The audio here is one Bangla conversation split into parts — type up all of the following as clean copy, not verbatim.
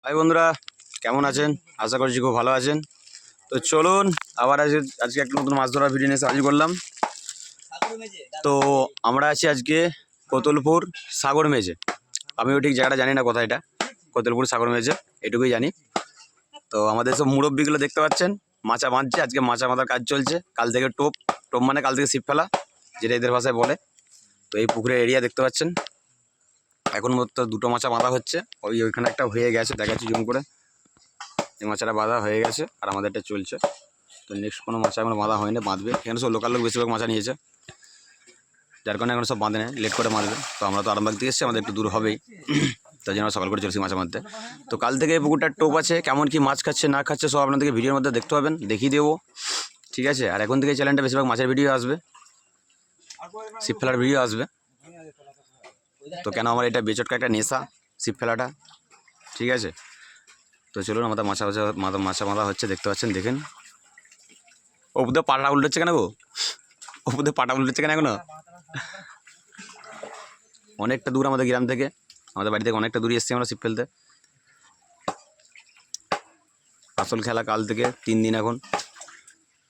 হাই বন্ধুরা, কেমন আছেন? আশা করছি খুব ভালো আছেন। তো চলুন আবার আজকে একটা নতুন মাছ ধরার ভিডিও নিয়ে হাজির করলাম। তো আমরা আছি আজকে কোতলপুর সাগর মেঝে। আমিও ঠিক জায়গাটা জানি না কোথায় এটা, কোতলপুর সাগর মেঝে এটুকুই জানি। তো আমাদের সব মুরব্বিগুলো দেখতে পাচ্ছেন মাচা বাঁধছে, আজকে মাচা বাঁধার কাজ চলছে। কাল থেকে টোপ মানে কাল থেকে ছিপ ফেলা, যেটা এদের ভাষায় বলে। তো এই পুকুরের এরিয়া দেখতে পাচ্ছেন, এখন মতো দুটো মাচা বাঁধা হচ্ছে। ওইখানে একটা হয়ে গেছে, দেখাচ্ছি জুম করে। এই মাছটা বাঁধা হয়ে গেছে আর আমাদেরটা চলছে। তো নেক্সট কোনো মাছ এখন বাঁধা হয়নি, বাঁধবে। এখানে সব লোকাল লোক বেশিরভাগ মাছা নিয়েছে, যার কারণে এখন সব বাঁধে নেয়, লেট করে বাঁধবে। তো আমরা তো আরামবাগ থেকে এসেছি, আমাদের একটু দূর হবেই, তাই জন্য সকাল করে চলছি মাছ মারতে। তো কাল থেকে এই পুকুরটার টোপ আছে, কেমন কি মাছ খাচ্ছে না খাচ্ছে সব আপনাদেরকে ভিডিওর মধ্যে দেখতে পাবেন, দেখিয়ে দেবো, ঠিক আছে। আর এখন থেকে চ্যানেলটা বেশিরভাগ মাছের ভিডিও আসবে, ছিপ ফেলার ভিডিও আসবে। তো কেন আমার এটা বেচটকা একটা নেশা, ছিপ ফেলাটা, ঠিক আছে। তো চলুন আমাদের মাছা বাঁধা হচ্ছে, দেখতে পাচ্ছেন, দেখেন। ওপরে পাটা উল্টোচ্ছে কেন গো? ওপরে পাটা উল্টোচ্ছে কেন এখনো? অনেকটা দূর আমাদের গ্রাম থেকে, আমাদের বাড়ি থেকে অনেকটা দূরে এসেছি আমরা ছিপ ফেলতে। আসল খেলা কাল থেকে 3 দিন। এখন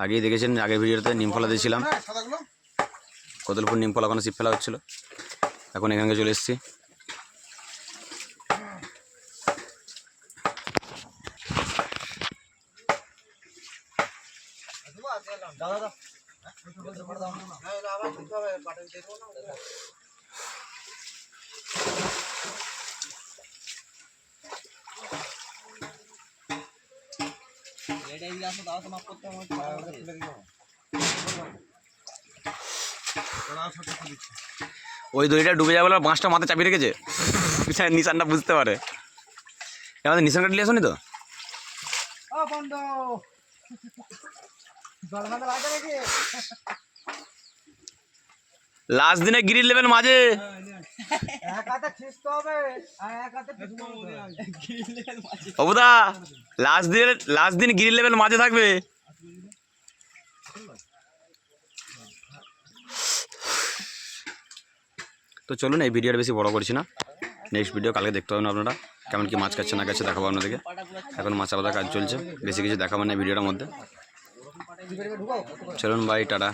আগেই দেখেছেন, আগের ভিডিওতে নিমফলা দিয়েছিলাম, কোতলপুর নিমফলা ওখানে ছিপ ফেলা হচ্ছিলো। এখন এখানে চলে এসেছি। ওই দড়িটা ডুবে যাবে বলে বাঁশটা মাথায় চাপিয়ে রেখেছে, নিশানটা বুঝতে পারে। আমাদের নিশান কাটলে আসুনি তো। লাস্ট দিনে গিরিল নেবেন মাঝে, অবুদা লাস্ট দিন গিরিল লেভেল মাঝে থাকবে। তো চলুন এই ভিডিওটা বেশি বড় করছি না, নেক্সট ভিডিও কালকে দেখতে পাবেন আপনারা, কেমন কি মাছ খাচ্ছে না খাচ্ছে দেখাবো আপনাদেরকে। এখন মাছ বাঁধার কাজ চলছে, বেশি কিছু দেখাবো না ভিডিওটার মধ্যে। চলুন বাই, টাটা।